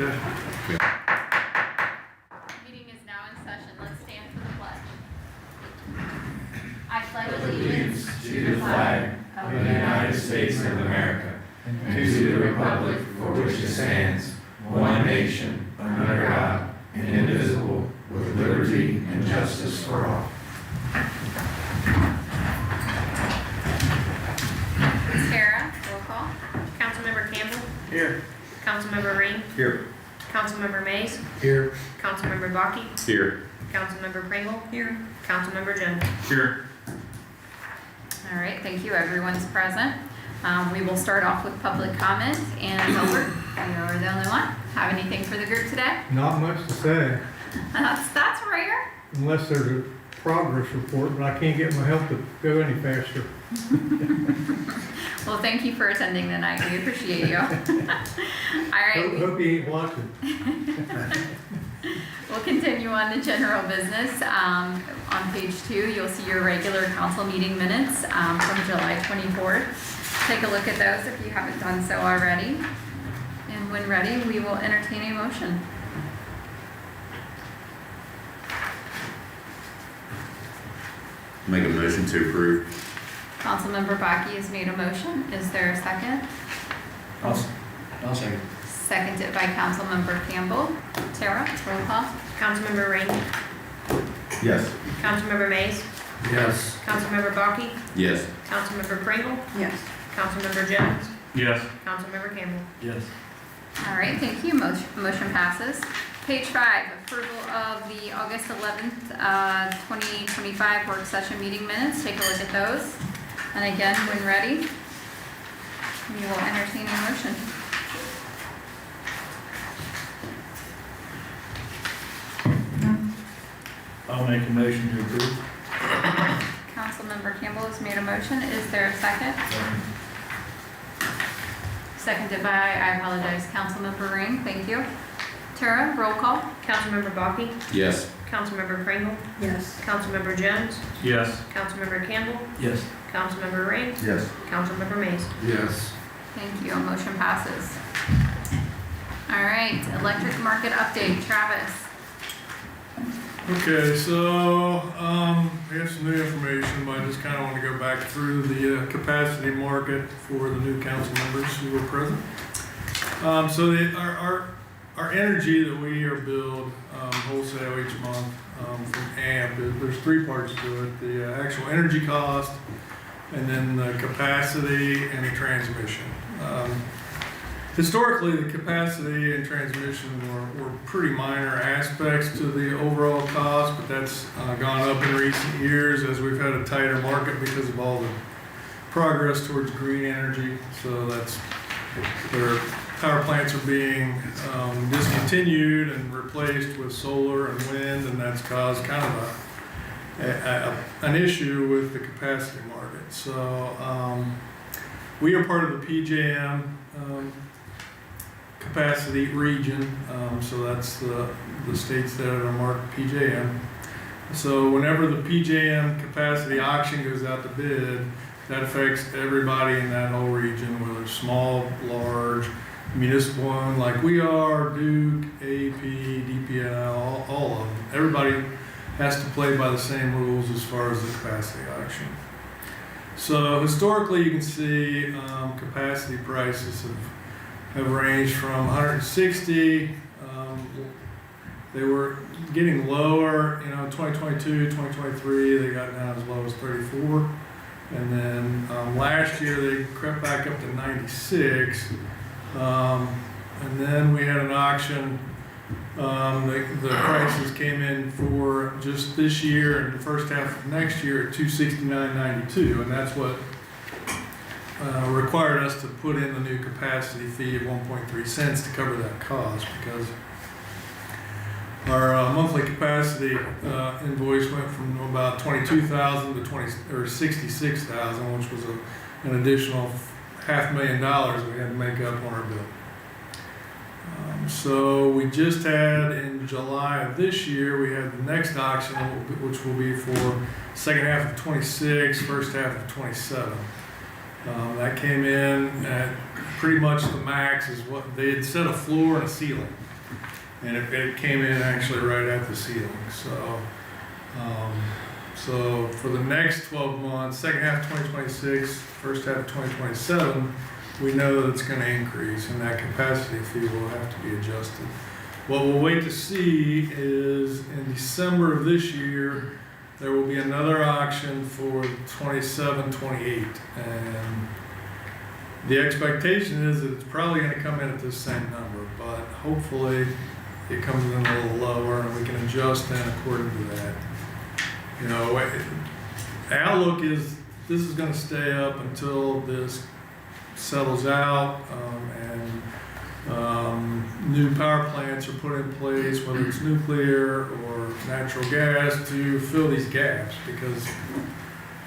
Okay. Meeting is now in session. Let's stand for the pledge. I pledge allegiance To the flag of the United States of America and to the republic for which it stands, one nation, under God, indivisible, with liberty and justice for all. Tara, roll call. Councilmember Campbell, Here. Councilmember Ring, Here. Councilmember Mays, Here. Councilmember Bakke, Here. Councilmember Pringle. Here. Councilmember Jones. Here. All right, thank you. Everyone's present. We will start off with public comment, and Albert, you're the only one. Have anything for the group today? Not much to say, That's rare. unless there's a progress report, but I can't get my health to go any faster. Well, thank you for attending tonight. We appreciate you. All right. Hope you ain't watching. We'll continue on to general business. On page 2, you'll see your regular council meeting minutes from July 24th. Take a look at those if you haven't done so already. And when ready, we will entertain a motion. Make a motion to approve. Councilmember Bakke has made a motion. Is there a second? I'll second. Seconded by Councilmember Campbell. Tara, roll call. Councilmember Ring, Yes. Councilmember Mays, Yes. Councilmember Bakke, Yes. Councilmember Pringle, Yes. Councilmember Jones, Yes. Councilmember Campbell. Yes. All right, thank you. Motion passes. Page 5, approval of the August 11th, 2025 work session meeting minutes. Take a look at those. And again, when ready, we will entertain a motion. I'll make a motion to approve. Councilmember Campbell has made a motion. Is there a second? Seconded by, I apologize, Councilmember Ring. Thank you. Tara, roll call. Councilmember Bakke, Yes. Councilmember Pringle, Yes. Councilmember Jones, Yes. Councilmember Campbell, Yes. Councilmember Ring, Yes. Councilmember Mays. Yes. Thank you. Motion passes. All right, electric market update. Travis. Okay, so, we have some new information, but I just kinda wanna go back through the capacity market for the new council members who were present. So our energy that we are billed, wholesale each month, from AMP, there's 3 parts to it: the actual energy cost, and then the capacity and the transmission. Historically, the capacity and transmission were pretty minor aspects to the overall cost, but that's gone up in recent years as we've had a tighter market because of all the progress towards green energy. So that's where power plants are being discontinued and replaced with solar and wind, and that's caused kind of an issue with the capacity market. So we are part of the PJM capacity region, so that's the states that are marked PJM. So whenever the PJM capacity auction goes out to bid, that affects everybody in that whole region, whether it's small, large, municipal owned like we are, Duke, AP, DPL, all of them. Everybody has to play by the same rules as far as the capacity auction. So historically, you can see capacity prices have ranged from 160. They were getting lower, 2022, 2023, they got down as low as 34. And then last year they crept back up to 96. And then we had an auction. The prices came in for just this year and the first half of next year at $269.92, and that's what required us to put in the new capacity fee of 1.3 cents to cover that cost, because our monthly capacity invoice went from about 22,000 to 66,000, which was an additional $500,000 we had to make up on our bill. So we just had in July of this year, we had the next auction, which will be for second half of 26, first half of 27. That came in at pretty much the max is what they had set a floor and a ceiling. and it came in actually right at the ceiling, so. So for the next 12 months, second half of 2026, first half of 2027, we know that it's gonna increase and that capacity fee will have to be adjusted. What we'll wait to see is in December of this year, there will be another auction for 27, 28. And the expectation is that it's probably gonna come in at this same number, but hopefully it comes in a little lower and we can adjust then according to that. You know, the outlook is this is gonna stay up until this settles out, and new power plants are put in place, whether it's nuclear or natural gas, to fill these gaps, because,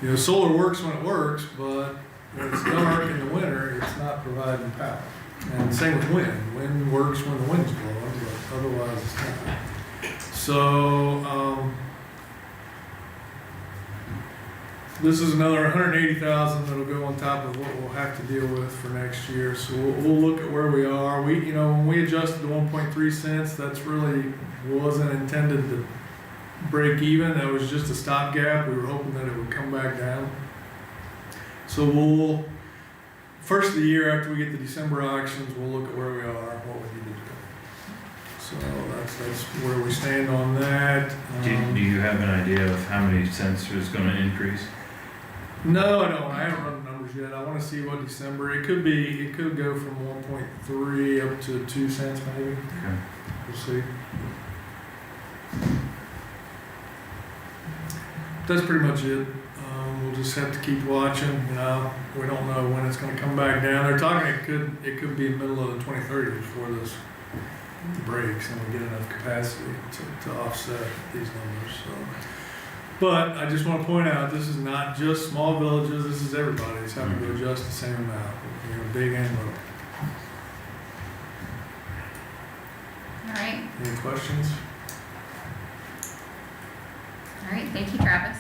you know, solar works when it works, but when it's dark in the winter, it's not providing power. And same with wind. Wind works when the wind's blowing, but otherwise it's not. So, this is another 180,000 that'll go on top of what we'll have to deal with for next year. So we'll look at where we are. You know, when we adjusted to 1.3 cents, that's really wasn't intended to break even. That was just a stopgap. We were hoping that it would come back down. So first of the year after we get the December auctions, we'll look at where we are, what we need to do. So that's where we stand on that. Do you have an idea of how many cents is gonna increase? No, I don't. I haven't run the numbers yet. I want to see what December. It could go from 1.3 up to 2 cents maybe. Okay. We'll see. That's pretty much it. We'll just have to keep watching. You know, we don't know when it's going to come back down. They're talking it could be middle of the 2030s before this breaks and we get enough capacity to offset these numbers. So. But I just want to point out, this is not just small villages, this is everybody. It's having to adjust the same amount, you know, big and little. All right, Any questions? all right, thank you, Travis.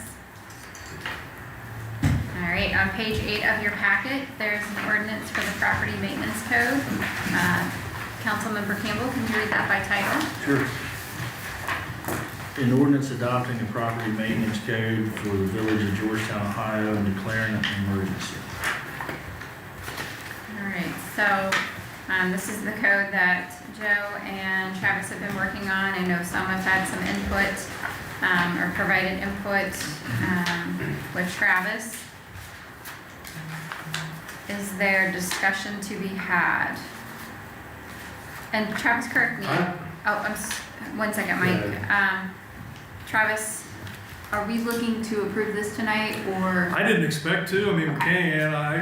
All right, on page 8 of your packet, there's an ordinance for the property maintenance code. Councilmember Campbell, can you read that by title? Sure. An ordinance adopting a property maintenance code for the village of Georgetown, Ohio, and declaring an emergency. All right, so this is the code that Joe and Travis have been working on. I know some have had some input or provided input with Travis. Is there discussion to be had? And Travis, correct me. One second, Mike. Travis, are we looking to approve this tonight, or? I didn't expect to. I mean, we can. I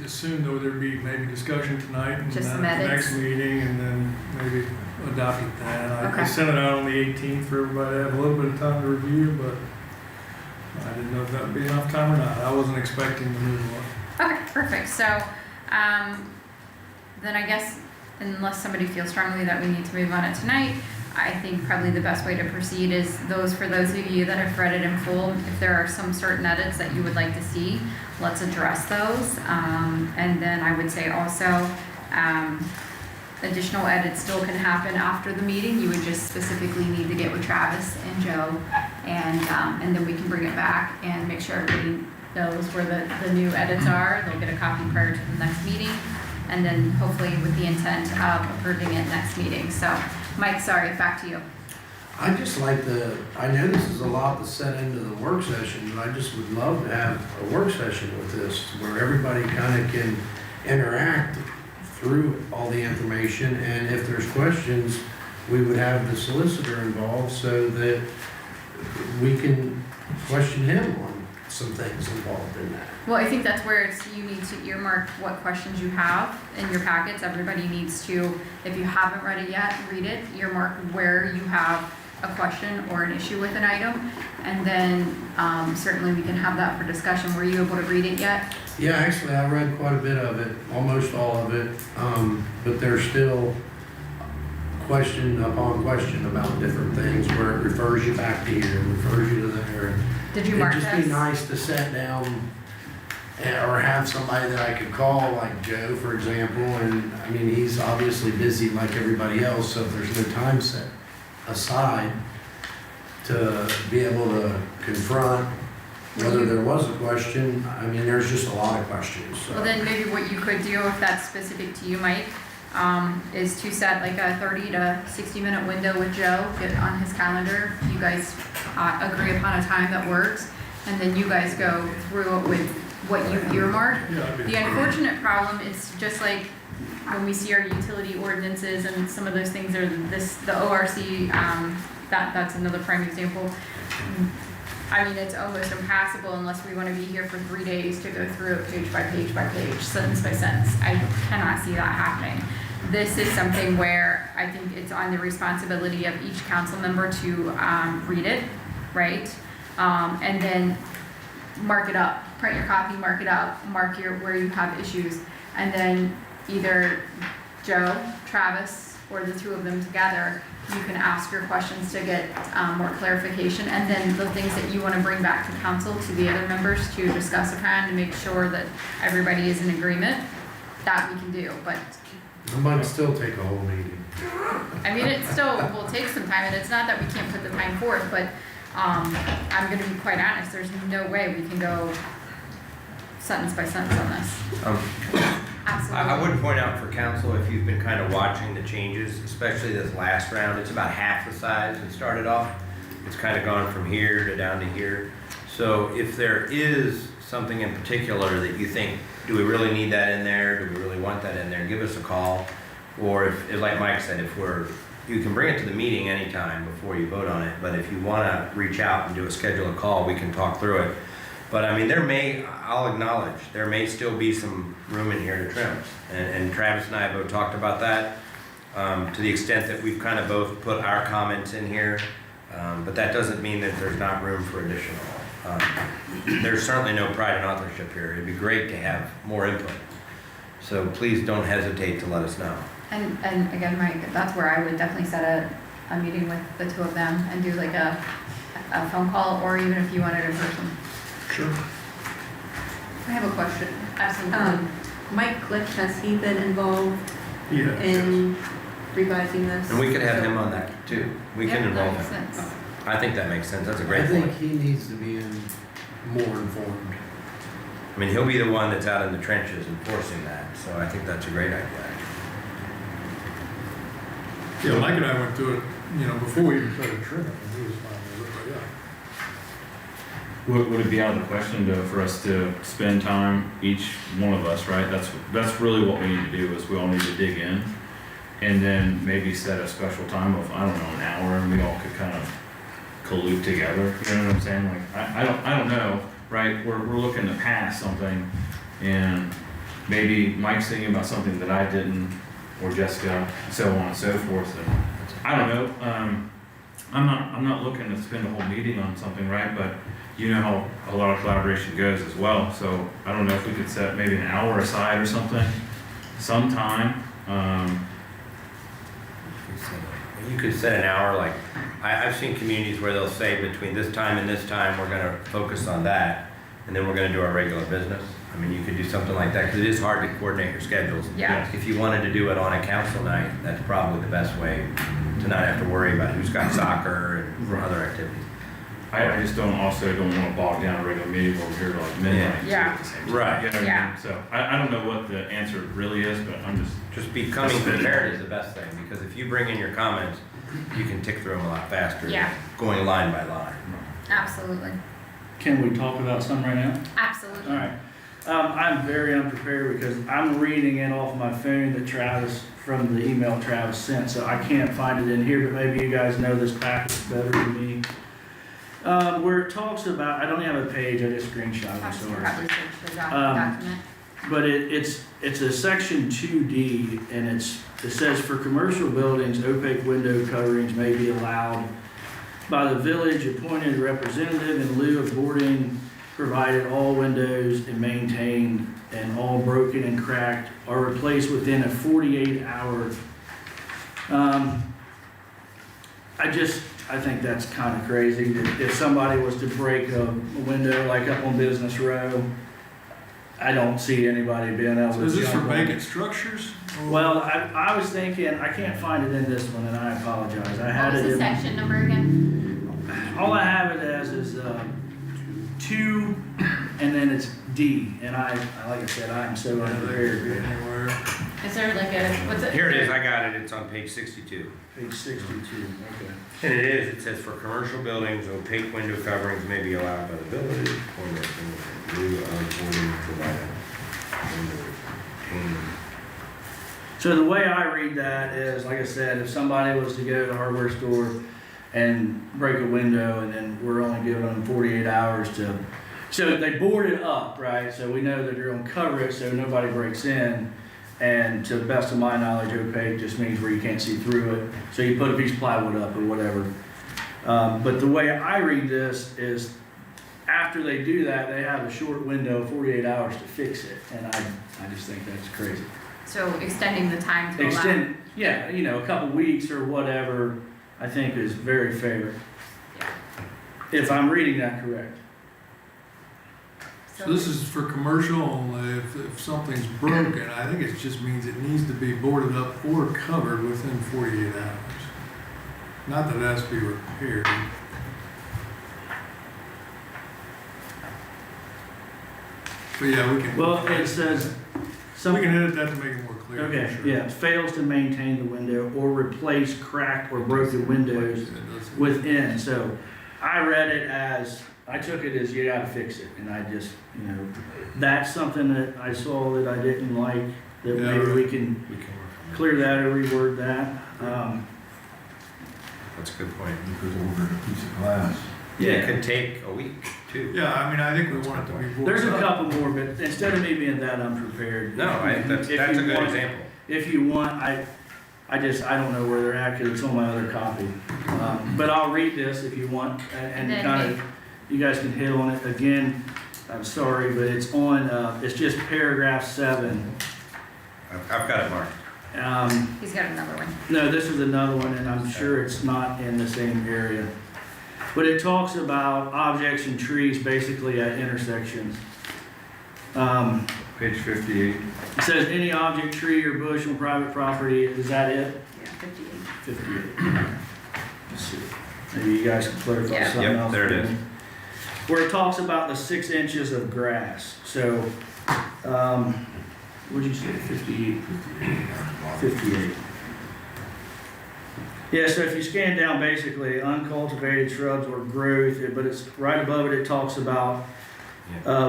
assumed though there'd be maybe discussion tonight and Just then some at the edits. next meeting, and then maybe adopt it then. I Okay. sent it out on the 18th for everybody to have a little bit of time to review, but I didn't know if that would be enough time or not. I wasn't expecting to move on. Okay, perfect. So, then I guess unless somebody feels strongly that we need to move on it tonight, I think probably the best way to proceed is for those of you that have read it in full, if there are some certain edits that you would like to see, let's address those. And then I would say also, additional edits still can happen after the meeting. You would just specifically need to get with Travis and Joe, and then we can bring it back and make sure everybody knows where the new edits are. They'll get a copy prior to the next meeting, and then hopefully with the intent of approving it next meeting. So, Mike, sorry, back to you. I just like I know this is a lot to set into the work session, but I just would love to have a work session with this where everybody kind of can interact through all the information, and if there's questions, we would have the solicitor involved so that we can question him on some things involved in that. Well, I think that's where you need to earmark what questions you have in your packets. Everybody needs to, if you haven't read it yet, read it, earmark where you have a question or an issue with an item, and then certainly we can have that for discussion. Were you able to read it yet? Yeah, actually, I read quite a bit of it, almost all of it, but there's still question upon question about different things where it refers you back to here, refers you to there. Did you mark It'd just be this? nice to sit down or have somebody that I could call, like Joe, for example, and, I mean, he's obviously busy like everybody else, so if there's no time set aside to be able to confront whether there was a question, I mean, there's just a lot of questions, so. Well, then maybe what you could do, if that's specific to you, Mike, is to set like a 30 to 60-minute window with Joe, get on his calendar. You guys agree upon a time that works, and then you guys go through it with what you earmarked. Yeah, I'd be- The unfortunate problem is just like when we see our utility ordinances and some of those things are the ORC, that's another prime example. I mean, it's almost impassable unless we want to be here for 3 days to go through it page by page by page, sentence by sentence. I cannot see that happening. This is something where I think it's on the responsibility of each council member to read it, right? And then mark it up, print your copy, mark it up, mark where you have issues, and then either Joe, Travis, or the two of them together, you can ask your questions to get more clarification, and then the things that you want to bring back to council to the other members to discuss upon to make sure that everybody is in agreement, that we can do. But It might still take a whole meeting. I mean, it still will take some time, and it's not that we can't put the time forth, but I'm gonna be quite honest, there's no way we can go sentence by sentence on this. Absolutely. I would point out for council, if you've been kind of watching the changes, especially this last round, it's about half the size it started off. It's kind of gone from here to down to here. So if there is something in particular that you think, do we really need that in there? Do we really want that in there? Give us a call. Or if, like Mike said, you can bring it to the meeting anytime before you vote on it, but if you want to reach out and do a schedule a call, we can talk through it. But I mean, I'll acknowledge, there may still be some room in here to trim. And Travis and I have both talked about that, to the extent that we've kind of both put our comments in here. But that doesn't mean that there's not room for additional. There's certainly no pride in authorship here. It'd be great to have more input. So please don't hesitate to let us know. And again, Mike, that's where I would definitely set a meeting with the two of them and do like a phone call, or even if you want it in person. Sure. I have a question. Absolutely. Mike Glick, has he been involved Yeah. in revising this? And we could have him on that too. We can Yep, involve that him. makes sense. I think that makes sense. That's a I great think point. he needs to be more informed. I mean, he'll be the one that's out in the trenches enforcing that. So I think that's a great idea. Yeah, Mike and I went through it, before we even started trimming, and he was fine with it, but yeah. Would it be out of the question for us to spend time, each one of us, right? That's really what we need to do, is we all need to dig in. And then maybe set a special time of, I don't know, an hour, and we all could kind of collude together, you know what I'm saying? Like, I don't know, right? We're looking to pass something, and maybe Mike's thinking about something that I didn't, or Jessica, so on and so forth, and I don't know. I'm not looking to spend a whole meeting on something, right? But you know how a lot of collaboration goes as well, so I don't know if we could set maybe an hour aside or something, sometime. You could set an hour, like, I've seen communities where they'll say between this time and this time, we're gonna focus on that, and then we're gonna do our regular business. I mean, you could do something like that, because it is hard to coordinate your schedules. Yeah. If you wanted to do it on a council night, that's probably the best way to not have to worry about who's got soccer and other activities. I just don't want to bog down a regular meeting over here like midnight. Yeah. At the same time, Right. you know what I Yeah. mean? So I don't know what the answer really is, but I'm Just becoming prepared is the best thing, because if you bring in your comments, you can tick through them a lot faster. Yeah. Going line by line. Absolutely. Can we talk about something right now? Absolutely. All right. I'm very unprepared because I'm reading it off my phone that from the email Travis sent, so I can't find it in here, but maybe you guys know this package better than me. Where it talks about, I don't have a page, I just screenshot it, Obviously, sorry. probably search the Um, document. But it's a section 2D, and it says for commercial buildings, opaque window coverings may be allowed by the village appointed representative in lieu of boarding, provided all windows and maintained and all broken and cracked are replaced within a 48-hour. I think that's kind of crazy. If somebody was to break a window like up on Business Row, I don't see anybody being able to. So is this for jump on it. vacant structures? Or- Well, I was thinking, I can't find it in this one, and I apologize. I What had was it the in. section number again? All I have it as is, 2, and then it's D, and like I said, I'm so unprepared. Anywhere. Is there like a, what's it? Here it is, I got it, it's on page 62. Page 62, okay. And it is, it says for commercial buildings, opaque window coverings may be allowed by the village, or in lieu of voiding provided window pane. So the way I read that is, like I said, if somebody was to go to the hardware store and break a window, and then we're only giving them 48 hours to, so they board it up, right? So we know that they're gonna cover it so nobody breaks in. And to the best of my knowledge, opaque just means where you can't see through it. So you put a piece of plywood up or whatever. But the way I read this is, after they do that, they have a short window, 48 hours to fix it. And I just think that's crazy. So extending the time to allow. Extend, yeah, a couple weeks or whatever, I think is very fair. If I'm reading that correct. So this is for commercial only. If something's broken, I think it just means it needs to be boarded up or covered within 48 hours. Not that it has to be repaired. But yeah, we can. Well, it says, We can edit that to make it more clear. for okay, sure. yeah, fails to maintain the window or replace cracked or broken windows It does- within. So I read it as, I took it as you gotta fix it. And I just, that's something that I saw that I didn't like, that Yeah, maybe right. we can We can work on clear that or reword that. that. That's a good point. You could order a piece of glass. It could take a week, too. Yeah, I mean, I think we want it to be boarded There's a up. couple more, but instead of me being that unprepared. No, that's if a you good want- example. If you want, I don't know where they're at, cause it's on my other copy. But I'll read this if you want, and then kind of, you guys can hit on it again. I'm sorry, but it's on, it's just paragraph 7. I've got it marked. He's got another one. No, this is another one, and I'm sure it's not in the same area. But it talks about objects and trees basically at intersections. Page 58. It says any object, tree, or bush on private property, is that it? Yeah, 58. 58. Let's see. Maybe you guys can clarify Yeah. something Yep, else. there it for is. me. Where it talks about the 6 inches of grass. So, what'd you say, 58? 58. Yeah, so if you scan down, basically uncultivated shrubs or growth, but it's right above it, it talks about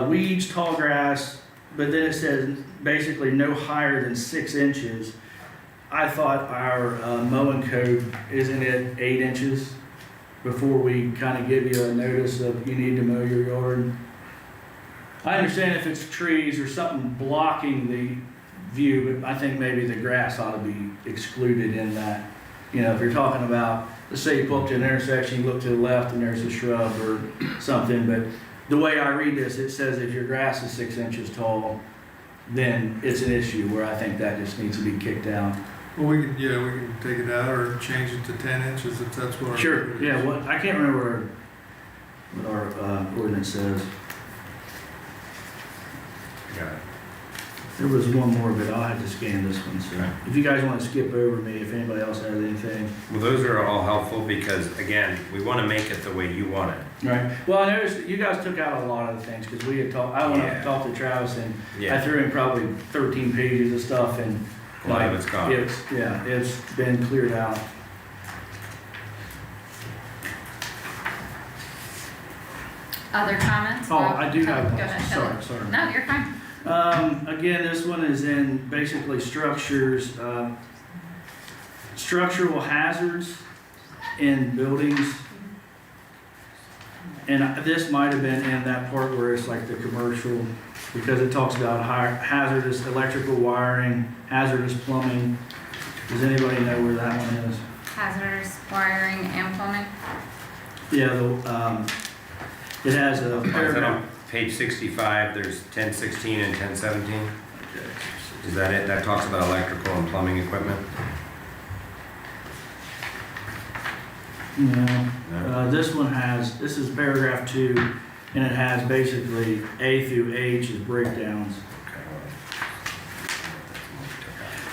weeds, tall grass, but then it says basically no higher than 6 inches. I thought our mowing code, isn't it 8 inches? Before we kind of give you a notice of you need to mow your yard. I understand if it's trees or something blocking the view, but I think maybe the grass ought to be excluded in that. If you're talking about, let's say you pull up to an intersection, you look to the left and there's a shrub or something, but the way I read this, it says if your grass is 6 inches tall, then it's an issue where I think that just needs to be kicked out. Well, we can take it out or change it to 10 inches if that's what our. Sure, code is. yeah, I can't remember what our ordinance says. Got it. There was one more, but I'll have to scan this one, so Okay. if you guys want to skip over me, if anybody else has anything. Well, those are all helpful because, again, we want to make it the way you want it. Right. Well, I noticed that you guys took out a lot of the things, because we had talked, I went up Yeah. and talked to Travis, and I Yeah, threw in probably 13 pages of stuff, and a lot of it's gone. it's been cleared out. Other comments? Oh, I do have Go one, ahead, Kelly. sorry. No, you're fine. Again, this one is in basically structures, structural hazards in buildings. And this might have been in that part where it's like the commercial, because it talks about hazardous electrical wiring, hazardous plumbing. Does anybody know where that one is? Hazardous wiring and plumbing. Yeah, it has a Is that paragraph. on page 65, there's 1016 and 1017? Is that it? That talks about electrical and plumbing equipment? No. No? This one has, this is paragraph 2. And it has basically A through H as breakdowns.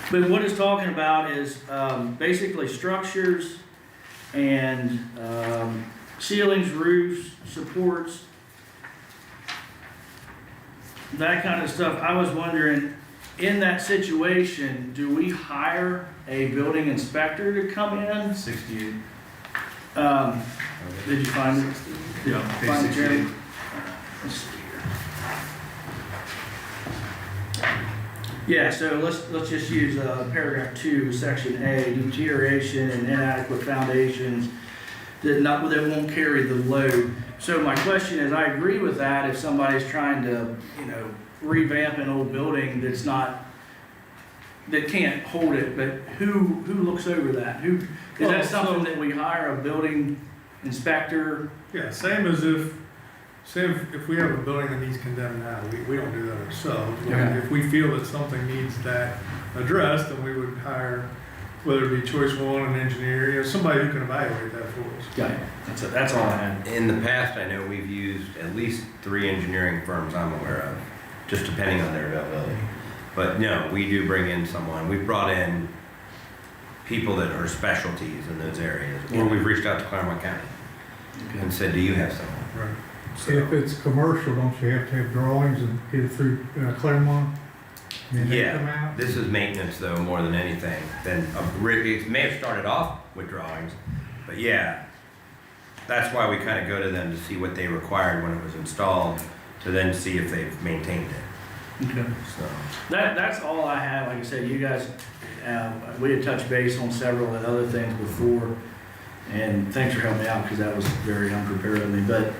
But what it's talking about is basically structures and ceilings, roofs, supports, that kind of stuff. I was wondering, in that situation, do we hire a building inspector to come in? 68. Did you find it? Yeah, Find it, Jeremy? 68. Let's see here. Yeah, so let's just use paragraph 2, section A, deterioration and inadequate foundations that won't carry the load. So my question is, I agree with that if somebody's trying to, revamp an old building that can't hold it, but who looks over that? Is that something that we hire a building inspector? Yeah, same as if we have a building that needs condemned now, we don't do that ourselves. Okay. If we feel that something needs that addressed, then we would hire, whether it be choice one, an engineer, somebody who can evaluate that for us. Got it. That's all I had. In the past, I know we've used at least 3 engineering firms I'm aware of, just depending on their availability. But no, we do bring in someone. We've brought in people that are specialties in those areas. Or we've reached out to Claremont County and said, do you have someone? Right. See, if it's commercial, don't you have to have drawings and get it through Claremont? And then they come Yeah, out? this is maintenance though, more than anything. It may have started off with drawings, but yeah, that's why we kind of go to them to see what they required when it was installed, to then see if they've maintained it. Okay. So, That's all I have. Like I said, you guys, we had touched base on several of the other things before, and thanks for helping me out because that was very unprepared of me. But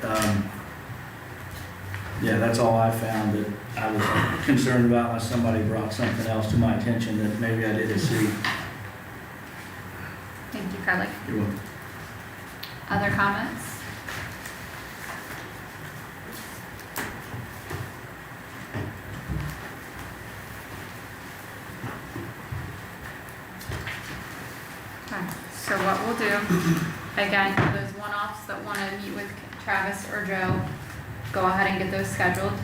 yeah, that's all I found that I was concerned about unless somebody brought something else to my attention that maybe I didn't see. Thank you, Carly. You're welcome. Other comments? Okay, so what we'll do, again, for those one-offs that want to meet with Travis or Joe, go ahead and get those scheduled.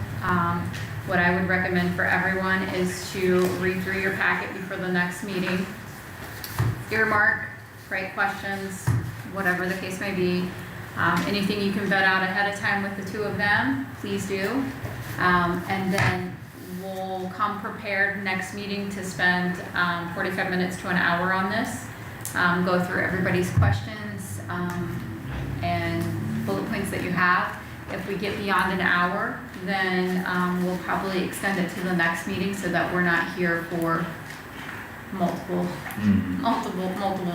What I would recommend for everyone is to read through your packet before the next meeting. Earmark, write questions, whatever the case may be. Anything you can vet out ahead of time with the two of them, please do. And then we'll come prepared next meeting to spend 45 minutes to an hour on this. Go through everybody's questions and bullet points that you have. If we get beyond an hour, then we'll probably extend it to the next meeting so that we're not here for multiple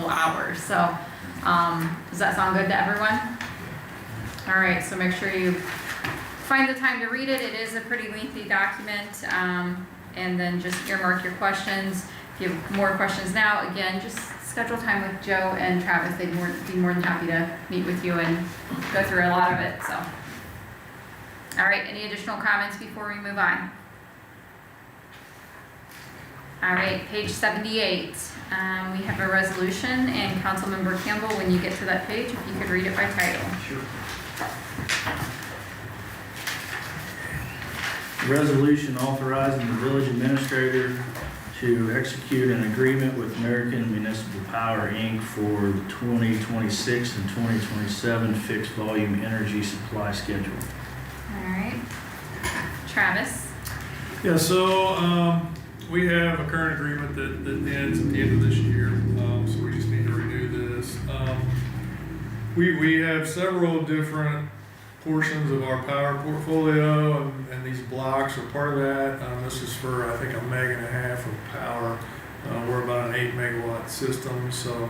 hours. So does that sound good to everyone? All right, so make sure you find the time to read it. It is a pretty lengthy document. And then just earmark your questions. If you have more questions now, again, just schedule time with Joe and Travis. They'd be more than happy to meet with you and go through a lot of it. So, all right, any additional comments before we move on? All right, page 78. We have a resolution, and Councilmember Campbell, when you get to that page, if you could read it by title. Sure. Resolution authorizing the village administrator to execute an agreement with American Municipal Power, Inc. for 2026 and 2027 fixed volume energy supply schedule. All right. Travis? Yeah, so we have a current agreement that ends at the end of this year, so we just need to renew this. We have several different portions of our power portfolio, and these blocks are part of that. This is for, I think, 1.5 megawatts of power. We're about an 8 megawatt system, so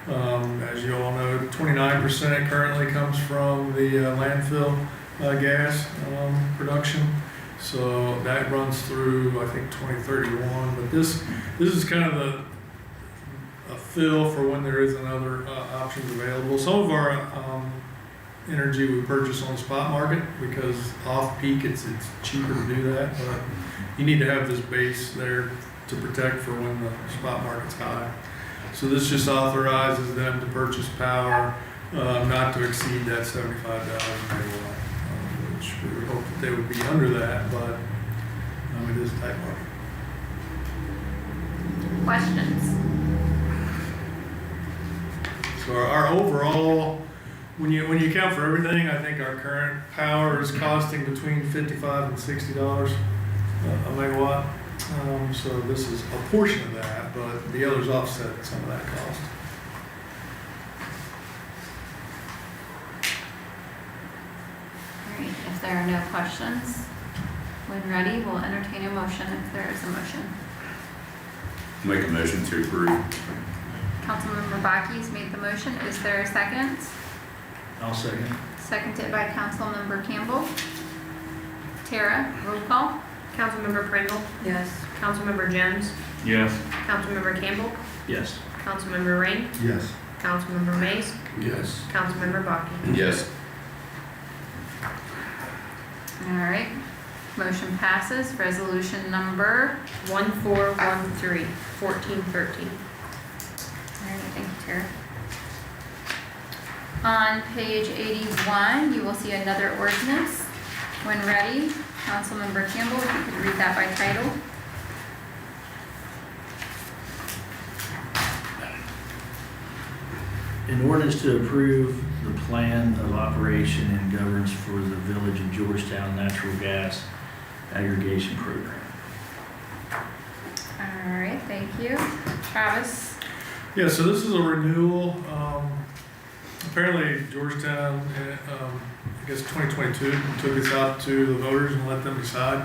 as you all know, 29% currently comes from the landfill gas production. So that runs through, I think, 2031. But this is kind of a fill for when there isn't other options available. Some of our energy we purchase on the spot market because off peak it's cheaper to do that. But you need to have this base there to protect for when the spot market's high. So this just authorizes them to purchase power not to exceed that 75,000 megawatt. which we would hope that they would be under that, but, it is a tight market. Questions? So our overall, when you account for everything, I think our current power is costing between $55 and $60 a megawatt. So this is a portion of that, but the others offset some of that cost. All right, if there are no questions, when ready, we'll entertain a motion if there is a motion. Make a motion to approve. Councilmember Baki's made the motion. Is there a second? I'll second. Seconded by Councilmember Campbell. Tara, roll call. Councilmember Pringle, Yes. Councilmember Jones, Yes. Councilmember Campbell, Yes. Councilmember Rain, Yes. Councilmember Mays, Yes. Councilmember Baki. Yes. All right, motion passes. Resolution number, 1413, 1413. all right, thank you, Tara. On page 81, you will see another ordinance. When ready, Councilmember Campbell, if you could read that by title. An ordinance to approve the plan of operation and governance for the Village of Georgetown Natural Gas Aggregation Program. All right, thank you. Travis? Yeah, so this is a renewal. Apparently Georgetown, I guess 2022, took this out to the voters and let them decide,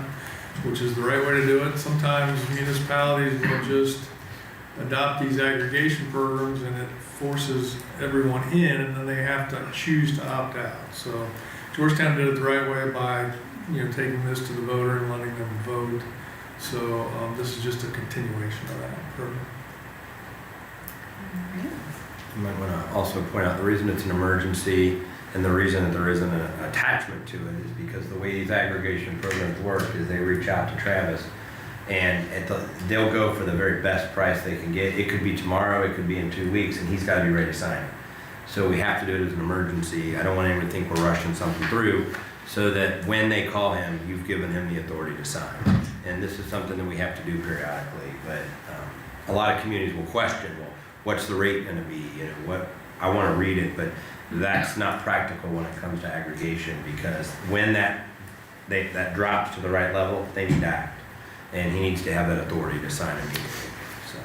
which is the right way to do it. Sometimes municipalities will just adopt these aggregation programs and it forces everyone in and then they have to choose to opt out. So Georgetown did it the right way by, taking this to the voter and letting them vote. So this is just a continuation of that program. All right. You might want to also point out the reason it's an emergency and the reason that there isn't an attachment to it is because the way these aggregation programs work is they reach out to Travis and they'll go for the very best price they can get. It could be tomorrow, it could be in 2 weeks, and he's got to be ready to sign it. So we have to do it as an emergency. I don't want anyone to think we're rushing something through so that when they call him, you've given him the authority to sign. And this is something that we have to do periodically, but a lot of communities will question, well, what's the rate going to be? I want to read it, but that's not practical when it comes to aggregation because when that drops to the right level, they need to act. And he needs to have that authority to sign immediately. So.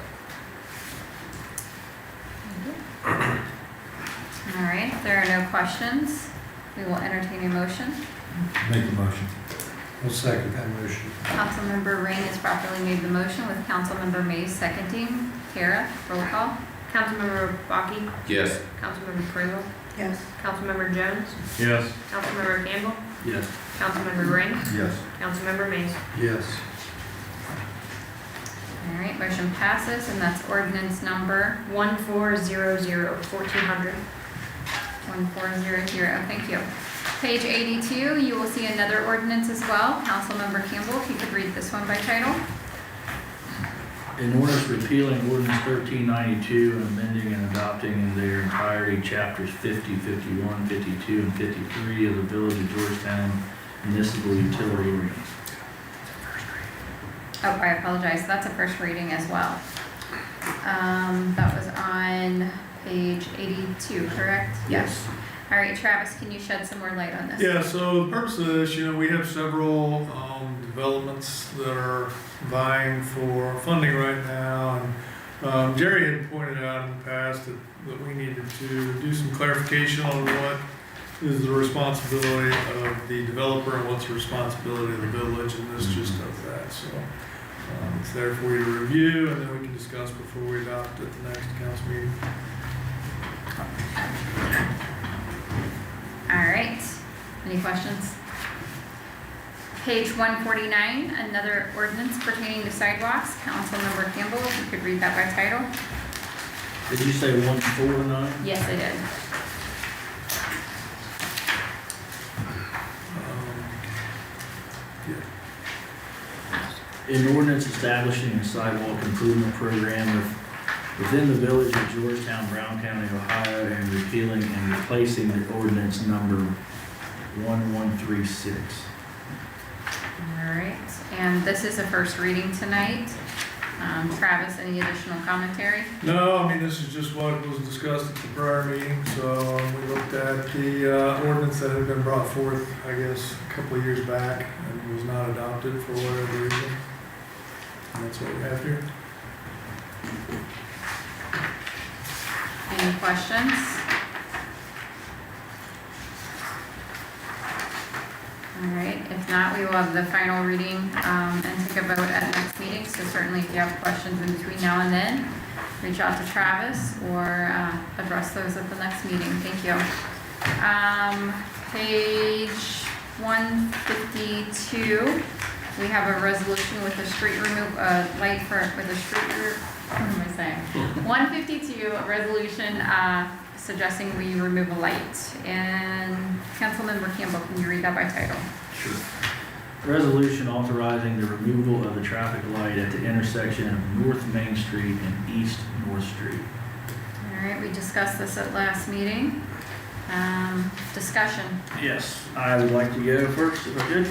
All right, if there are no questions, we will entertain a motion. Make the motion. I'll second that motion. Councilmember Rain has properly made the motion with Councilmember Mays seconding. Tara, roll call. Councilmember Baki, Yes. Councilmember Pringle, Yes. Councilmember Jones, Yes. Councilmember Campbell, Yes. Councilmember Rain, Yes. Councilmember Mays. Yes. All right, motion passes, and that's ordinance number 1400, 1400. 1400. Thank you. Page 82, you will see another ordinance as well. Councilmember Campbell, if you could read this one by title. An ordinance repealing ordinance 1392 and amending and adopting in their entirety chapters 50, 51, 52, and 53 of the Village of Georgetown Municipal Utility Ordinance. Oh, I apologize, that's a first reading as well. That was on page 82, correct? Yes. All right, Travis, can you shed some more light on this? Yeah, so the purpose of this, we have several developments that are vying for funding right now. And Jerry had pointed out in the past that we needed to do some clarification on what is the responsibility of the developer and what's the responsibility of the village, and this just does that. So it's there for you to review, and then we can discuss before we adopt at the next council meeting. All right, any questions? Page 149, another ordinance pertaining to sidewalks. Councilmember Campbell, if you could read that by title. Did you say 149? Yes, I did. An ordinance establishing a sidewalk improvement program within the Village of Georgetown, Brown County, Ohio, and repealing and replacing the ordinance number 1136. Alright, and this is a first reading tonight. Travis, any additional commentary? No, I mean, this is just what was discussed at the prior meeting, so we looked at the ordinance that had been brought forth, I guess, a couple of years back, and was not adopted for whatever reason. And that's what we have here. Any questions? Alright, if not, we will have the final reading, and take a vote at next meeting, so certainly if you have questions in between now and then, reach out to Travis or, address those at the next meeting, thank you. Page 152, we have a resolution with a street light with a street, what am I saying? 152, a resolution, suggesting we remove a light. And Councilmember Campbell, can you read that by title? Sure. Resolution authorizing the removal of a traffic light at the intersection of North Main Street and East North Street. All right, we discussed this at last meeting. Discussion. Yes, I would like to go first, if I could.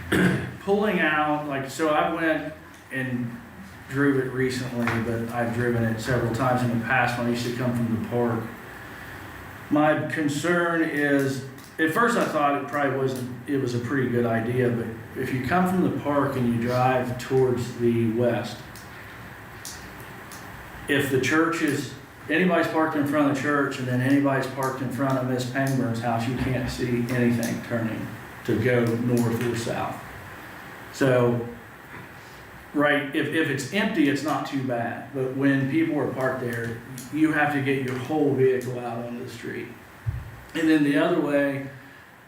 Sure. Pulling out, so I went and drove it recently, but I've driven it several times in the past when I used to come from the park. My concern is, at first I thought it was a pretty good idea, but if you come from the park and you drive towards the west, if the church is, anybody's parked in front of the church and then anybody's parked in front of Miss Pangburn's house, you can't see anything turning to go north or south. So, right, if it's empty, it's not too bad, but when people are parked there, you have to get your whole vehicle out onto the street. And then the other way,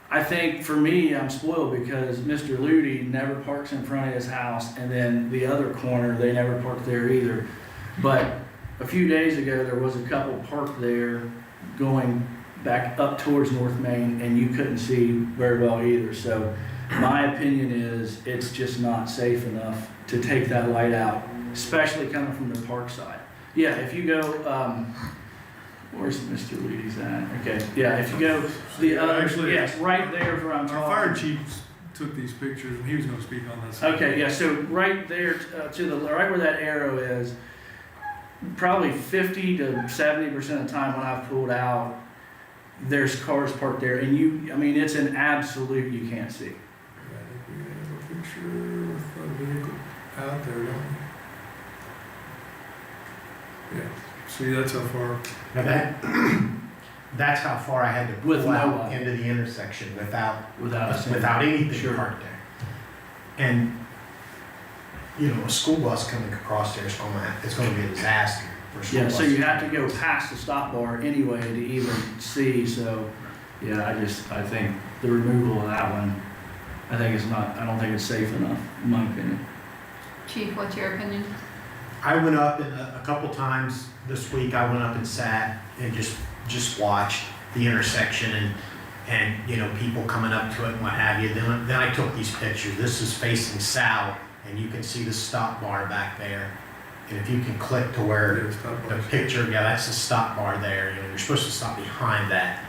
I think for me, I'm spoiled because Mr. Ludi never parks in front of his house, and then the other corner, they never park there either. But a few days ago, there was a couple parked there going back up towards North Main, and you couldn't see very well either. So my opinion is it's just not safe enough to take that light out, especially coming from the park side. Yeah, if you go, where's Mr. Ludi's at? Okay, yeah, if you go the other, Actually, yes, right there is where I'm Our fire talking. chief took these pictures, and he was gonna speak on this. Okay, yeah, so right there, to the, right where that arrow is, probably 50 to 70% of the time when I've pulled out, there's cars parked there, and I mean, it's an absolute, you can't see. I think we have a picture with a vehicle out there, don't we? Yeah, see, that's how far. Now that's how far I had to With pull out nobody. into the intersection without Without anything Sure. parked there. And, a school bus coming across there it's gonna be a disaster for a school Yeah, bus. so you have to go past the stop bar anyway to even see, so, yeah, I think the removal of that one, I don't think it's safe enough, in my opinion. Chief, what's your opinion? I went up and a couple times this week, I went up and sat and just watched the intersection and people coming up to it and what have you. Then I took these pictures. This is facing south, and you can see the stop bar back there. And if you can click to where There's stop the bars. picture, yeah, that's the stop bar there. You're supposed to stop behind that.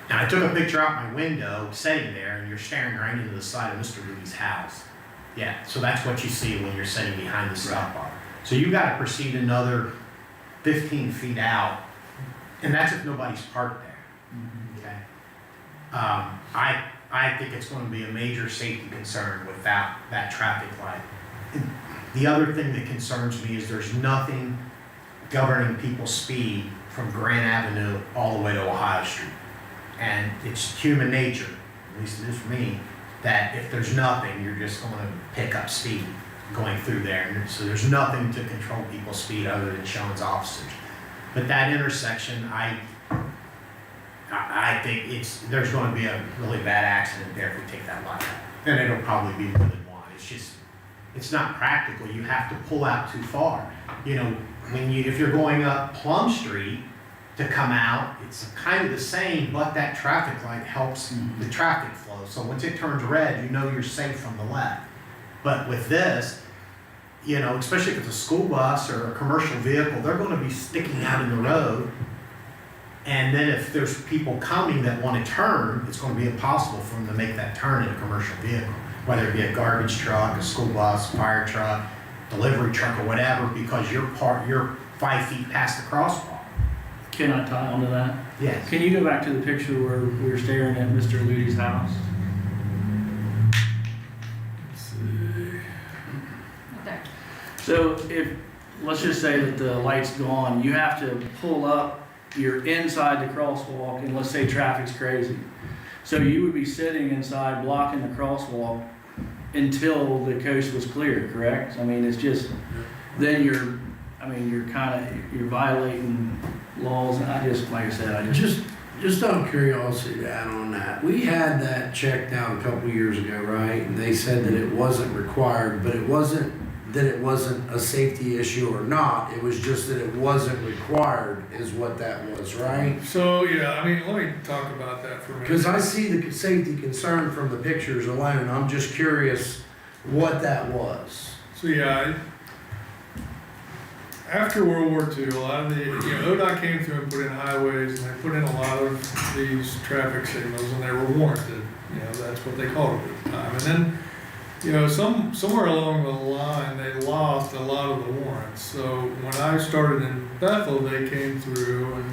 And I took a picture out my window, sitting there, and you're staring right into the side of Mr. Ruby's house. Yeah, so that's what you see when you're sitting behind the stop bar. So you gotta proceed another 15 feet out, and that's if nobody's parked there, okay? I think it's gonna be a major safety concern without that traffic light. The other thing that concerns me is there's nothing governing people's speed from Grant Avenue all the way to Ohio Street. And it's human nature, at least it is for me, that if there's nothing, you're just gonna pick up speed going through there. And so there's nothing to control people's speed other than Sean's officers. But that intersection, I think there's gonna be a really bad accident there if we take that light out. And it'll probably be more than one. It's not practical. You have to pull out too far. If you're going up Plum Street to come out, it's kind of the same, but that traffic light helps the traffic flow. So once it turns red, you're safe from the left. But with this, especially if it's a school bus or a commercial vehicle, they're gonna be sticking out in the road. And then if there's people coming that want to turn, it's going to be impossible for them to make that turn in a commercial vehicle, whether it be a garbage truck, a school bus, fire truck, delivery truck, or whatever, because you're 5 feet past the crosswalk. Can I tie onto that? Yes. Can you go back to the picture where we were staring at Mr. Luty's house? Let's see. There. So if, let's just say that the light's gone, you have to pull up, you're inside the crosswalk, and let's say traffic's crazy. So you would be sitting inside blocking the crosswalk until the coast was clear, correct? I mean, it's just, then you're violating laws, and like I said, I just. Just out of curiosity to add on that, we had that checked out a couple years ago, right? And they said that it wasn't required, but it wasn't that it wasn't a safety issue or not, it was just that it wasn't required is what that was, right? So, yeah, I mean, let me talk about that for a minute. Because I see the safety concern from the pictures alone, I'm just curious what that was. So, yeah, after World War II, a lot of the, ODOT came through and put in highways, and they put in a lot of these traffic signals, and they were warranted. That's what they called it at the time. And then, somewhere along the line, they lost a lot of the warrants. So when I started in Bethel, they came through,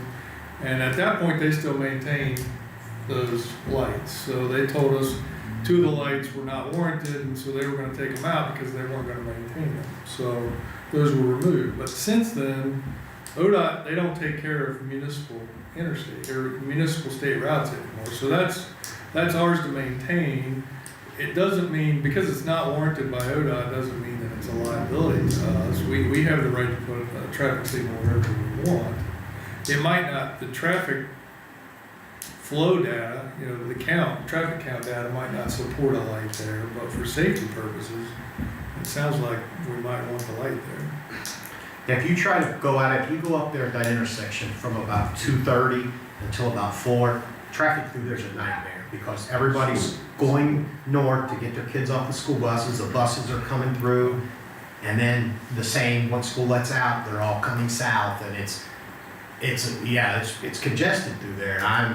and at that point, they still maintained those lights. So they told us 2 of the lights were not warranted, and so they were gonna take them out because they weren't gonna maintain them. So those were removed. But since then, ODOT, they don't take care of municipal interstate or municipal state routes anymore. So that's ours to maintain. It doesn't mean, because it's not warranted by ODOT, doesn't mean that it's a liability to us. We have the right to put a traffic signal wherever we want. It might not, the traffic flow data, traffic count data might not support a light there, but for safety purposes, it sounds like we might want the light there. Yeah, if you try to go at it, if you go up there at that intersection from about 2:30 until about 4, traffic through there's a nightmare because everybody's going north to get their kids off the school buses, the buses are coming through, and then the same, once school lets out, they're all coming south, and it's congested through there, and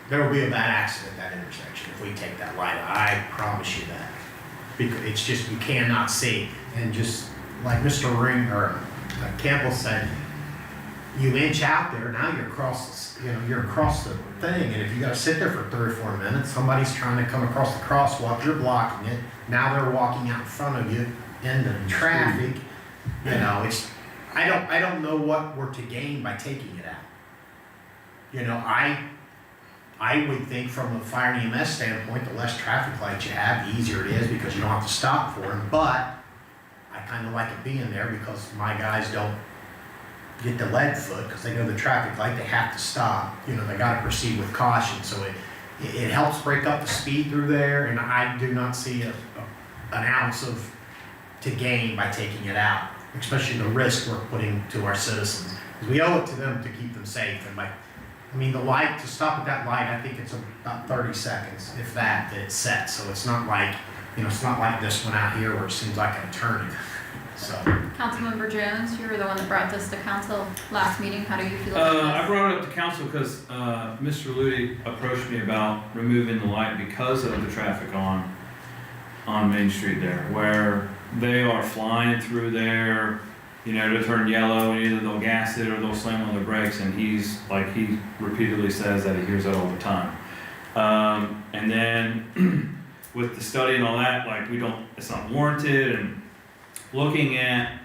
there will be a bad accident at that intersection if we take that light out. I promise you that. Because it's just, you cannot see. And just like Mr. Campbell said, you inch out there, now you're across the thing, and if you gotta sit there for 3 or 4 minutes, somebody's trying to come across the crosswalk, you're blocking it, now they're walking out in front of you into traffic, I don't know what we're to gain by taking it out. I would think from a fire and EMS standpoint, the less traffic lights you have, the easier it is because you don't have to stop for them, but I kinda like it being there because my guys don't get the lead foot because they know the traffic light, they have to stop, they gotta proceed with caution, so it helps break up the speed through there, and I do not see an ounce to gain by taking it out, especially the risk we're putting to our citizens. Because we owe it to them to keep them safe, and the light, to stop at that light, I think it's about 30 seconds, if that it's set, so it's not like, it's not like this one out here where it seems like I'm turning, so. Councilmember Jones, you were the one that brought this to council last meeting. How do you feel about this? I brought it up to council because Mr. Luty approached me about removing the light because of the traffic on Main Street there, where they are flying through there, to turn yellow, and either they'll gas it or they'll slam on their brakes, and he repeatedly says that he hears that all the time. And then with the study and all that, it's not warranted, and looking at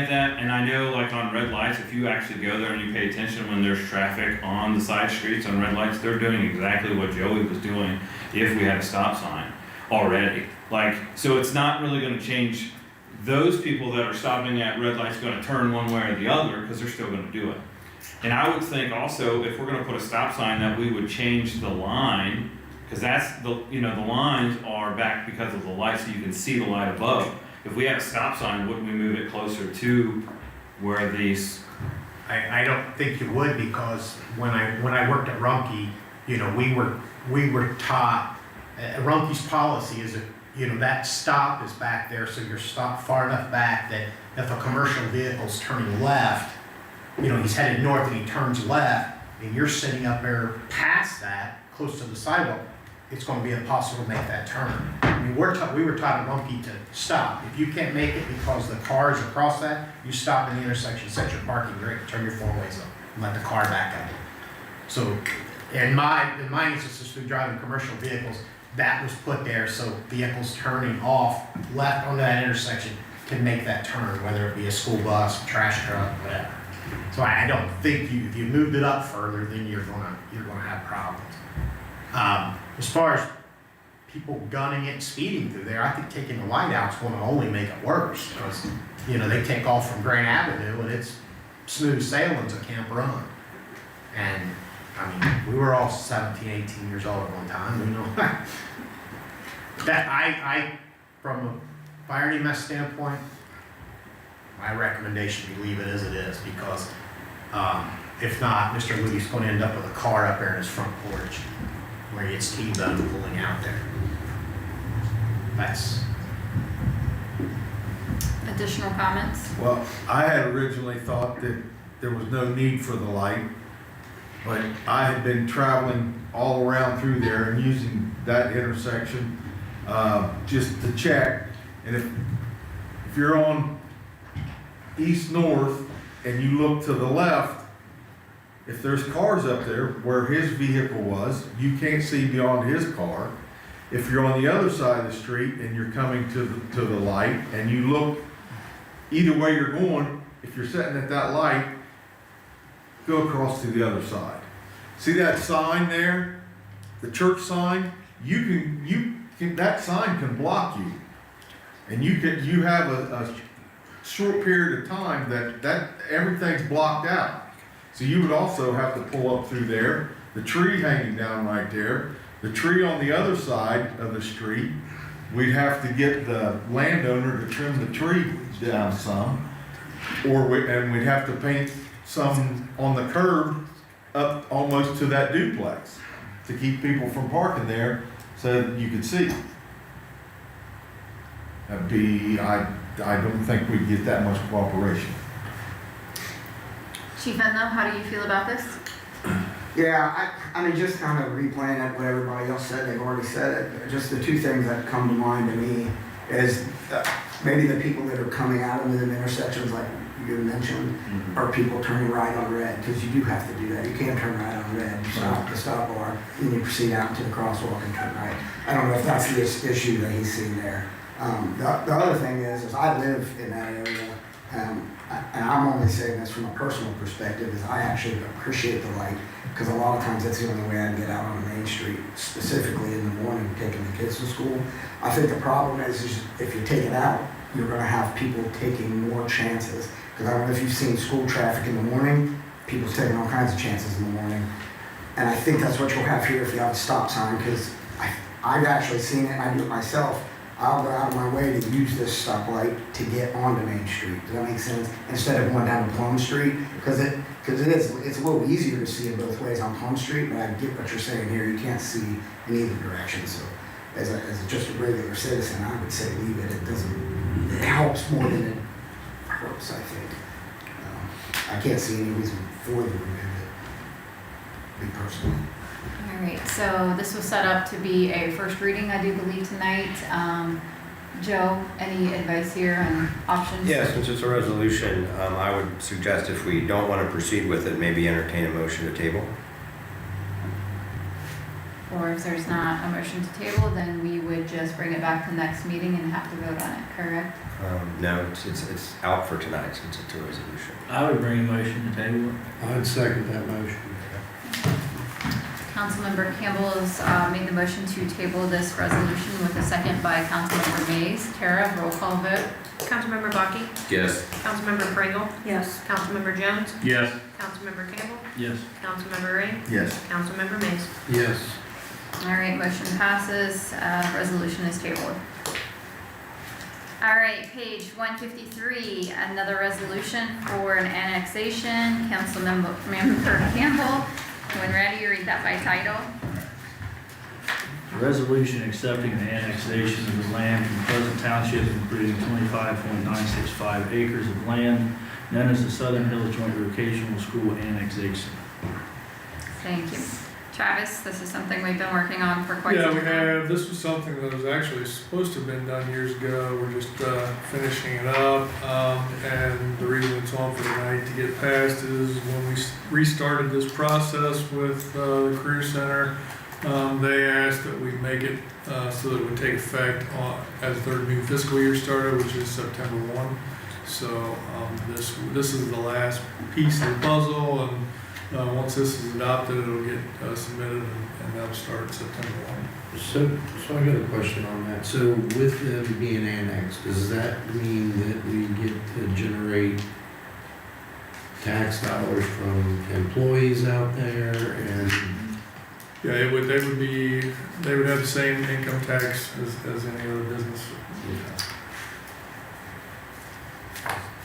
that, and I know on red lights, if you actually go there and you pay attention when there's traffic on the side streets on red lights, they're doing exactly what Joey was doing if we had a stop sign already. So it's not really gonna change those people that are stopping at red lights gonna turn one way or the other, because they're still gonna do it. And I would think also, if we're gonna put a stop sign, that we would change the line, because that's the lines are back because of the light, so you can see the light above. If we had a stop sign, wouldn't we move it closer to where these? I don't think you would, because when I worked at Rumpke, we were taught, Rumpke's policy is that stop is back there, so you're stopped far enough back that if a commercial vehicle's turning left, you know, he's headed north and he turns left, and you're sitting up there past that, close to the sidewalk, it's gonna be impossible to make that turn. I mean, we were taught at Rumpke to stop. If you can't make it because the cars across that, you stop in the intersection, set your parking brake, turn your four ways up, and let the car back up. So, in my instances through driving commercial vehicles, that was put there so vehicles turning off left onto that intersection can make that turn, whether it be a school bus, a trash truck, whatever. So I don't think if you moved it up further, then you're gonna have problems. As far as people gunning it and speeding through there, I think taking the light out's gonna only make it worse, because, you know, they take off from Grand Avenue and it's smooth sailing to Camp Run. And, I mean, we were all 17, 18 years old at one time, we know. That, I, from a fire EMS standpoint, my recommendation, we leave it as it is, because, if not, Mr. Luty's gonna end up with a car up there in his front porch, where he gets T-boned pulling out there. That's, Additional comments? Well, I had originally thought that there was no need for the light, but I had been traveling all around through there and using that intersection, just to check. And if you're on east-north and you look to the left, if there's cars up there where his vehicle was, you can't see beyond his car. If you're on the other side of the street and you're coming to the light and you look, either way you're going, if you're sitting at that light, go across to the other side. See that sign there? The church sign? That sign can block you. And you have a short period of time that everything's blocked out. So you would also have to pull up through there, the tree hanging down right there, the tree on the other side of the street. We'd have to get the landowner to trim the tree down some, and we'd have to paint some on the curb up almost to that duplex to keep people from parking there so that you could see. I don't think we'd get that much cooperation. Chief Enlow, how do you feel about this? Yeah, I mean, just kind of replaying it, what everybody else said, they've already said it. Just the two things that come to mind to me is maybe the people that are coming out into the intersections, like you mentioned, are people turning right on red, because you do have to do that. You can't turn right on red. You stop at the stop bar, then you proceed out into the crosswalk and turn right. I don't know if that's the issue that he's seen there. The other thing is I live in that area, and I'm only saying this from a personal perspective, is I actually appreciate the light, because a lot of times that's the only way I can get out on the main street, specifically in the morning, taking the kids to school. I think the problem is if you take it out, you're gonna have people taking more chances. Because I don't know if you've seen school traffic in the morning, people's taking all kinds of chances in the morning. And I think that's what you'll have here if you have a stop sign, because I've actually seen it, I do it myself. I'll go out of my way to use this stoplight to get onto Main Street. Does that make sense? Instead of going down to Plum Street, because it's a little easier to see it both ways on Plum Street, but I get what you're saying here. You can't see in either direction. So, as just a regular citizen, I would say leave it. It helps more than it hurts, I think. I can't see any reason for the remove it, me personally. All right, so this was set up to be a first reading, I do believe, tonight. Joe, any advice here on options? Yeah, since it's a resolution, I would suggest if we don't want to proceed with it, maybe entertain a motion to table. Or if there's not a motion to table, then we would just bring it back to the next meeting and have to vote on it, correct? No, it's out for tonight since it's a resolution. I would bring a motion to table it. I'd second that motion. Councilmember Campbell has made the motion to table this resolution with a second by Councilmember Mays. Tara, roll call vote. Councilmember Baki? Yes. Councilmember Pringle? Yes. Councilmember Jones? Yes. Councilmember Campbell? Yes. Councilmember Ray? Yes. Councilmember Mays? Yes. All right, motion passes. Resolution is tabled. All right, page 153, another resolution for an annexation. Councilmember Campbell, when ready, read that by title. Resolution accepting the annexation of the land from Pleasant Township, including 25.965 acres of land known as the Southern Hills Joint Vocational School Annexation. Thank you. Travis, this is something we've been working on for quite Yeah, some we time. have, this was something that was actually supposed to have been done years ago, we're just, finishing it up. And the reason it's on for tonight to get passed is when we restarted this process with, the Career Center, they asked that we make it, so that it would take effect on, as their new fiscal year started, which is September 1. So, this is the last piece of the puzzle, and once this is adopted, it'll get submitted and that'll start September 1. So I got a question on that. So with them being annexed, does that mean that we get to generate tax dollars from employees out there and? Yeah, they would have the same income tax as any other business.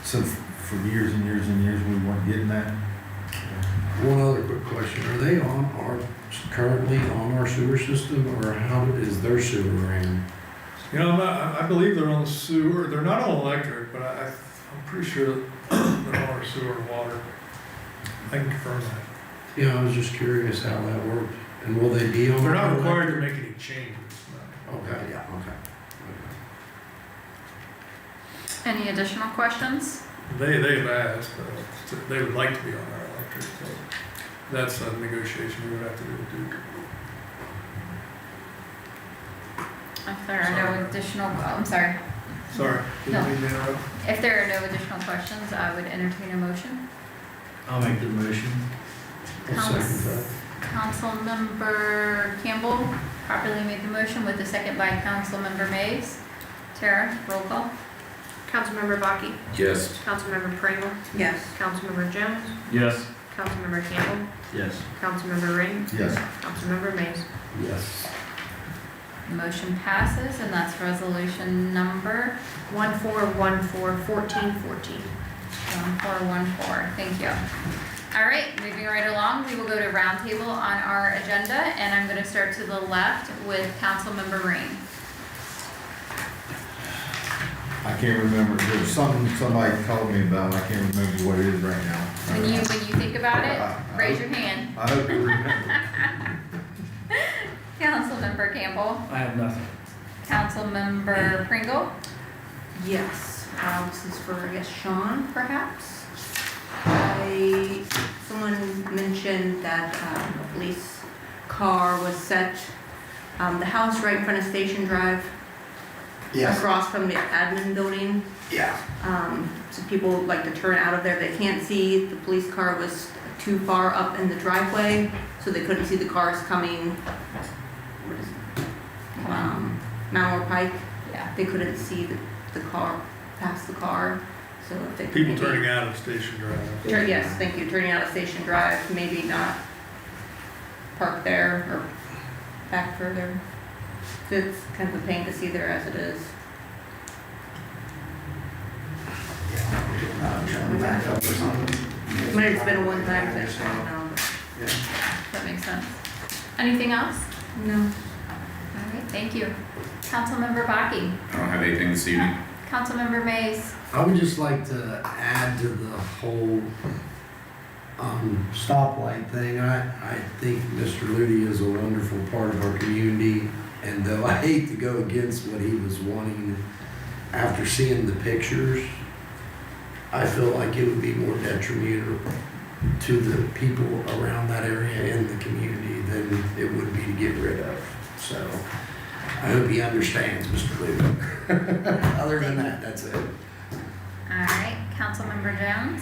So for years and years and years, we weren't getting that. One other quick question, are they currently on our sewer system, or how is their sewer ran? You know, I believe they're on the sewer, they're not on electric, but I'm pretty sure they're on our sewer and water. I can confirm that. Yeah, I was just curious how that worked, and will they be on? They're not our required to electric? make any changes. No. Okay, yeah, okay. Any additional questions? They've asked, they would like to be on our electric, so that's a negotiation we would have to do with Duke. If there are no additional, I'm sorry. Sorry, No. didn't mean to interrupt. If there are no additional questions, I would entertain a motion. I'll make the motion. I'll second that. Councilmember Campbell properly made the motion with the second by Councilmember Mays. Tara, roll call. Councilmember Baki, Yes. Councilmember Pringle, Yes. Councilmember Jones, Yes. Councilmember Campbell, Yes. Councilmember Ring, Yes. Councilmember Mays. Yes. Motion passes, and that's resolution number 1414-1414. 1414. Thank you. All right, moving right along, we will go to roundtable on our agenda, and I'm going to start to the left with Councilmember Ring. I can't remember, there was something somebody told me about, I can't remember what it is right now. When you think about it, raise your hand. I hope you remember. Councilmember Campbell, I have nothing. Councilmember Pringle, Yes. This is for, I guess, Sean, perhaps? Someone mentioned that a police car was set, the house right in front of Station Drive, Yes, across from the admin building. yeah. So people like to turn out of there, they can't see, the police car was too far up in the driveway, so they couldn't see the cars coming, what is it? Mallard Pike, yeah. they couldn't see the car, past the car, so if they. People maybe- turning out of Station Drive. Yes, thank you, turning out of Station Drive, maybe not park there or back further. It's kind of a pain to see there as it is. Back up or something. Might have been a one-time thing, I don't know. That makes sense. Anything else? No. All right, thank you. Councilmember Baki, I don't have anything this evening. Councilmember Mays, I would just like to add to the whole stoplight thing. I think Mr. Ludi is a wonderful part of our community, and though I hate to go against what he was wanting, after seeing the pictures, I feel like it would be more detrimental to the people around that area in the community than it would be to get rid of. So I hope he understands, Mr. Ludi. Other than that, that's it. all right, Councilmember Jones,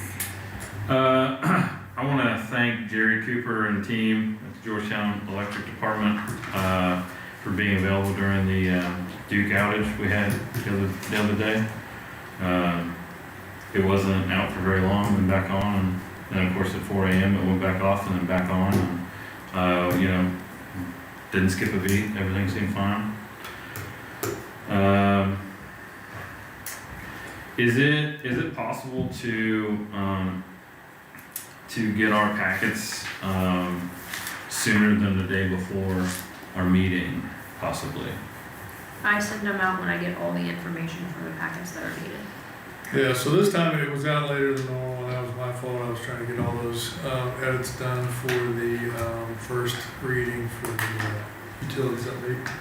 I want to thank Jerry Cooper and team at the Georgetown Electric Department for being available during the Duke outage we had the other day. It wasn't out for very long, and back on, and then of course at 4 a.m. it went back off and then back on. And, didn't skip a beat. Everything seemed fine. Is it possible to get our packets sooner than the day before our meeting, possibly? I send them out when I get all the information from the packets that are needed. Yeah, so this time it was out later than normal, and that was my fault. I was trying to get all those edits done for the first reading for the utilities update.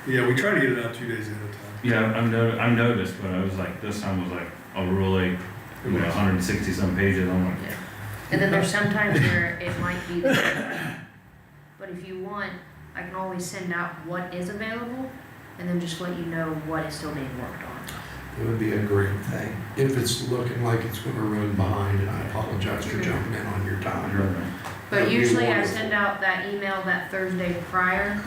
Yeah, we try to get it out 2 days ahead of time. Yeah, I've noticed, but I was like, this time was like a really, 160 some pages, I'm like, And then there's sometimes where it might be, but if you want, I can always send out what is available and then just let you know what is still being worked on. It would be a great thing, if it's looking like it's gonna run behind, and I apologize for jumping in on your time. But usually I send out that email that Thursday prior.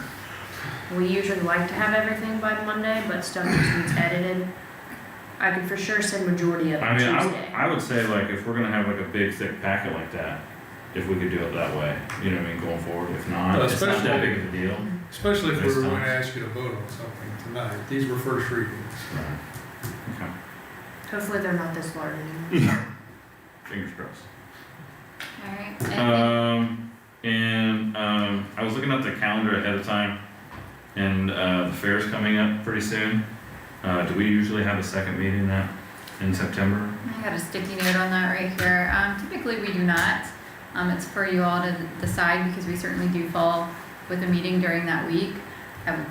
We usually like to have everything by Monday, but stuff just needs edited. I could for sure send majority of it I mean, Tuesday. I would say like, if we're gonna have like a big thick packet like that, if we could do it that way, you know what I mean, going forward, if not, it's not that big of a deal. Especially if we This were going time. to ask you to vote on something tonight. These were first readings. Right. Okay, Hopefully they're not this large. fingers crossed. Alright, I was looking at the calendar ahead of time, and the fair's coming up pretty soon. Do we usually have a second meeting in September? I got a sticky note on that right here. Typically we do not. It's for you all to decide because we certainly do fall with a meeting during that week. I would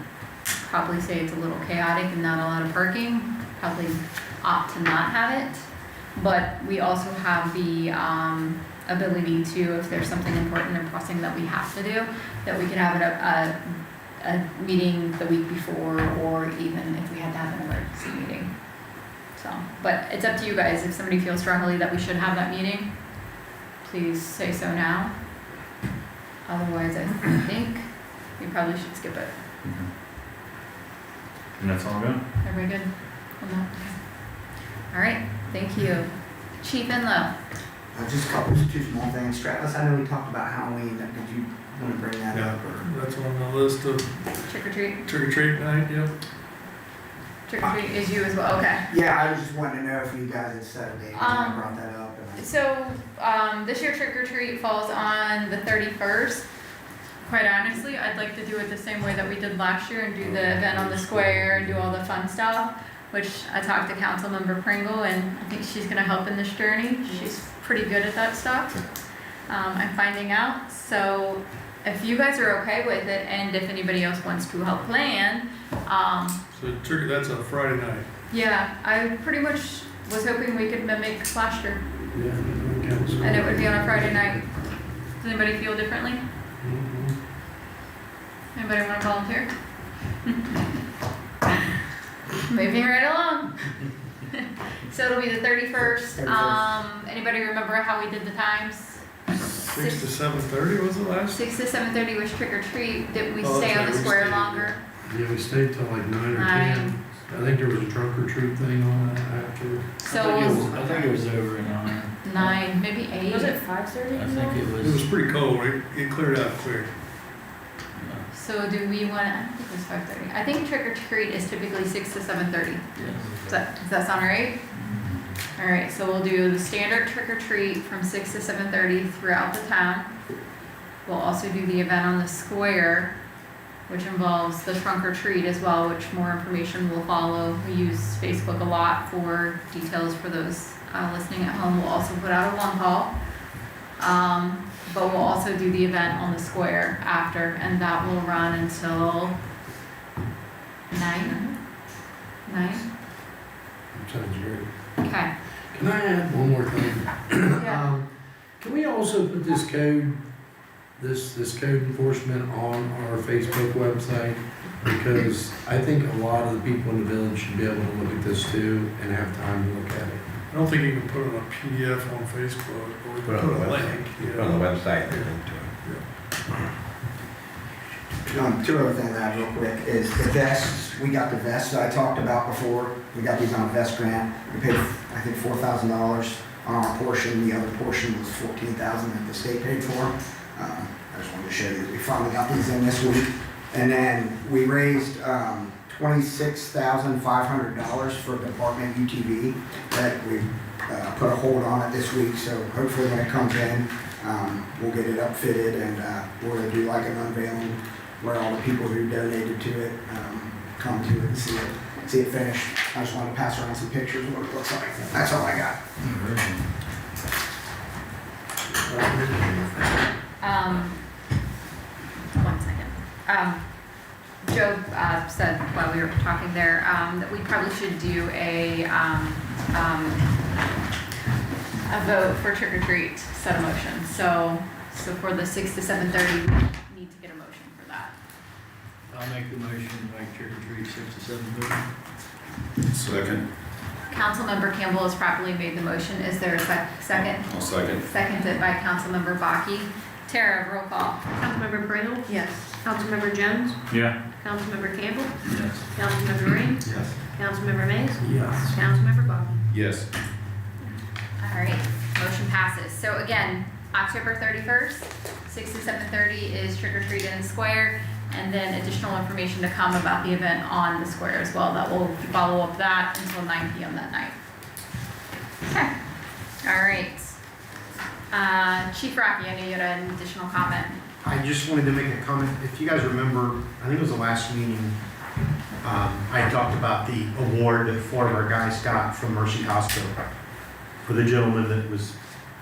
probably say it's a little chaotic and not a lot of parking. Probably opt to not have it. But we also have the ability to, if there's something important and pressing that we have to do, that we could have a meeting the week before, or even if we had to have an emergency meeting. So, but it's up to you guys. If somebody feels strongly that we should have that meeting, please say so now. Otherwise, I think we probably should skip it. Okay. And that's all good? Everybody good on that? All right, thank you. Chief Enlow. Just two small things. Travis, I know we talked about Halloween. Did you want to bring that Yeah, up? Or? that's on the list of Trick or treat. trick or treat night, yep. Trick or treat is you as well, okay. Yeah, I was just wanting to know if you guys had set a date when I brought that up. So, this year trick or treat falls on the 31st. Quite honestly, I'd like to do it the same way that we did last year and do the event on the square and do all the fun stuff, which I talked to Councilmember Pringle and I think she's gonna help in this journey. She's pretty good at that stuff. I'm finding out, so if you guys are okay with it and if anybody else wants to help plan, So that's a Friday night. yeah, I pretty much was hoping we could mimic last year. Yeah, that counts. And it would be on a Friday night. Does anybody feel differently? Mhm. Anybody want to volunteer? Moving right along. So it'll be the 31st. Anybody remember how we did the times? 6 to 7:30 was it last? 6 to 7:30 was trick or treat. Did we Oh, stay that's on right, the we square stayed. longer? Yeah, we stayed till like 9 or 10. 9. I think there was a trunk or treat thing on that after. So I think it was over at 9. 9, maybe 8. Was it 5:30? I think it It was was. pretty cold. It cleared out quick. So do we want? I think it was 5:30. I think trick or treat is typically 6 to 7:30. Does that sound right? All right, so we'll do the standard trick or treat from 6 to 7:30 throughout the town. We'll also do the event on the square, which involves the trunk or treat as well, which more information will follow. We use Facebook a lot for details for those listening at home. We'll also put out a long haul. But we'll also do the event on the square after, and that will run until 9? 9? Sounds great. Okay. Can I add one more thing? Yeah. Can we also put this code, this code enforcement on our Facebook website? Because I think a lot of the people in the village should be able to look at this too and have time to look at it. I don't think you can put it on a PDF on Facebook, or we can Put it on put the a website. link. Put it on the website, and link to it. Two other things I have real quick is the vests. We got the vests that I talked about before. We got these on a vest grant. We paid, I think, $4,000 on our portion. The other portion was $14,000 that the state paid for. I just wanted to show you that we finally got these in this week. And then we raised $26,500 for Department UTV that we put a hold on it this week. So hopefully when it comes in, we'll get it upfitted and we're gonna do like an unveiling where all the people who donated to it come to it and see it. see it finished. I just wanted to pass around some pictures of what it looks like. That's all I got. One second. Joe, said while we were talking there, that we probably should do a vote for trick or treat set of motions. So for the 6 to 7:30, we need to get a motion for that. I'll make the motion to make trick or treat 6 to 7:30. Second. Councilmember Campbell has properly made the motion. Is there a second? I'll second. Seconded by Councilmember Baki. Tara, roll call. Councilmember Pringle? Yes. Councilmember Jones? Yeah. Councilmember Campbell? Yes. Councilmember Ring? Yes. Councilmember Mays? Yes. Councilmember Bobby? Yes. All right, motion passes. So again, October 31st, 6 to 7:30 is trick or treat in the square, and then additional information to come about the event on the square as well. That will follow up that until 9 p.m. that night. Okay, all right. Chief Rocky, I know you had an additional comment. I just wanted to make a comment. If you guys remember, I think it was the last meeting, I talked about the award that 4 of our guys got from Mercy Hospital for the gentleman that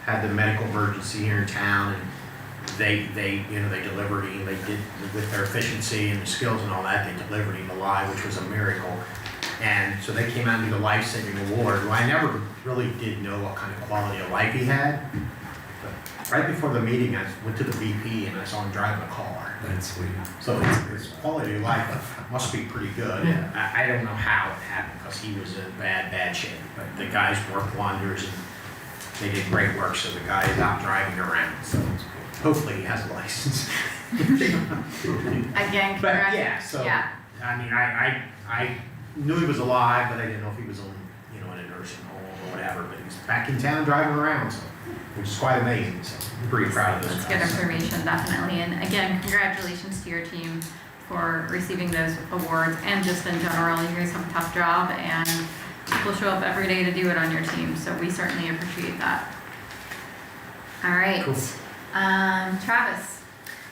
had the medical emergency here in town, and they delivered him. They did, with their efficiency and the skills and all that, they delivered him alive, which was a miracle. And so they came out and did a life-saving award. Well, I never really did know what kind of quality of life he had. But right before the meeting, I went to the VP and I saw him driving a car. That's sweet. So his quality of life must be pretty good. I don't know how it happened, because he was in bad shape. But the guys worked wonders, and they did great work. So the guy is out driving around. So hopefully he has a license. Again, But correct? yeah, so Yeah. I mean, I knew he was alive, but I didn't know if he was in in a nursing home or whatever. But he's back in town driving around, so which is quite amazing. So I'm pretty proud of those That's good guys. information, definitely. And again, congratulations to your team for receiving those awards, and just in general, you guys have a tough job, and people show up every day to do it on your team, so we certainly appreciate that. All right, Cool. Travis.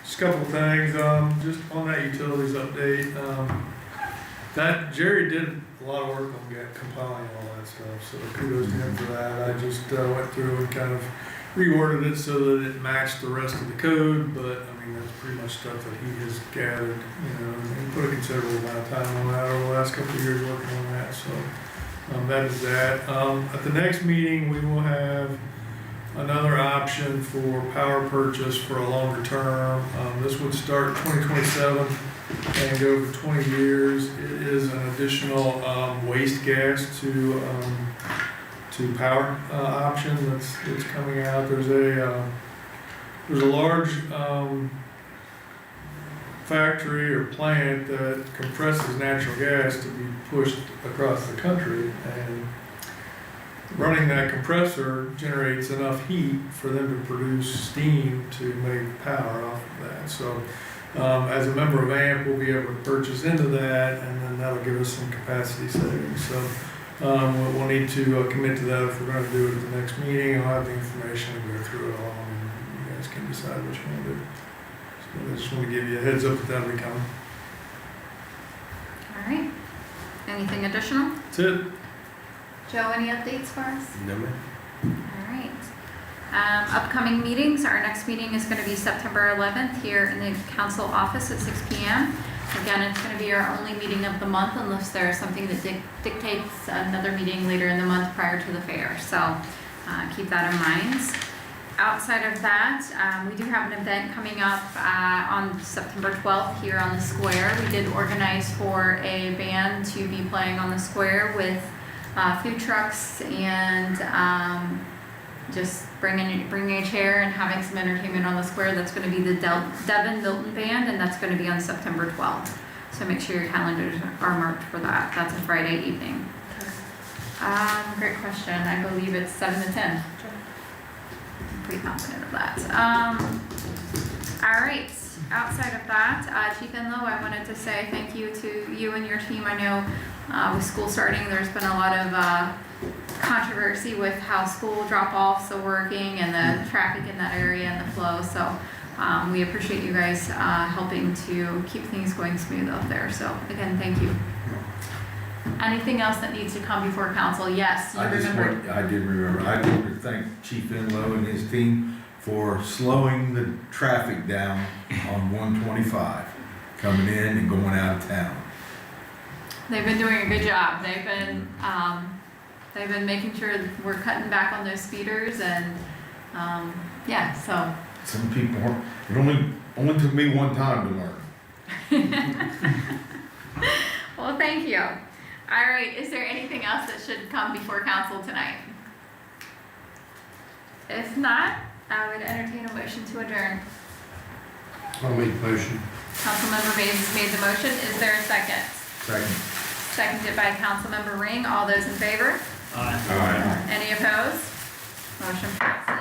Just a couple things, just on that utilities update, that Jerry did a lot of work on compiling all that stuff, so kudos to him for that. I just went through and kind of reworded it so that it matched the rest of the code, but I mean, that's pretty much stuff that he has gathered, and he put a considerable amount of time on that over the last couple of years working on that, so that is that. At the next meeting, we will have another option for power purchase for a longer term. This would start 2027 and go for 20 years. It is an additional waste gas to power option that's coming out. There's a large factory or plant that compresses natural gas to be pushed across the country, and running that compressor generates enough heat for them to produce steam to make power off of that. So as a member of AMP, we'll be able to purchase into that, and then that'll give us some capacity savings. So we'll need to commit to that if we're going to do it at the next meeting. I'll have the information to go through it all, and you guys can decide what you want to do. So I just want to give you a heads up that that'll be coming. All right, anything additional? That's it. Joe, any updates for us? No, ma'am. All right. Upcoming meetings, our next meeting is going to be September 11th here in the council office at 6 p.m. Again, it's going to be our only meeting of the month unless there's something that dictates another meeting later in the month prior to the fair. So keep that in mind. Outside of that, we do have an event coming up on September 12th here on the square. We did organize for a band to be playing on the square with food trucks and just bringing a chair and having some entertainment on the square. That's going to be the Devin Milton Band, and that's going to be on September 12th. So make sure your calendars are marked for that. That's a Friday evening. Great question. I believe it's 7 to 10. I'm pretty confident of that. All right. Outside of that, Chief Enlow, I wanted to say thank you to you and your team. I know with school starting, there's been a lot of controversy with how school drop-offs are working and the traffic in that area and the flow. So we appreciate you guys helping to keep things going smooth out there. So again, thank you. Anything else that needs to come before council? Yes, you I remember. did remember, I wanted to thank Chief Enlow and his team for slowing the traffic down on 125, coming in and going out of town. They've been doing a good job. They've been making sure that we're cutting back on those speeders and, yeah, so. Some people, it only took me one time to learn. Well, thank you. All right, is there anything else that should come before council tonight? If not, I would entertain a motion to adjourn. I'll make the motion. Councilmember Baines made the motion. Is there a second? Second. Seconded by Councilmember Ring. All those in favor? Aye. All right. Any opposed? Motion passes.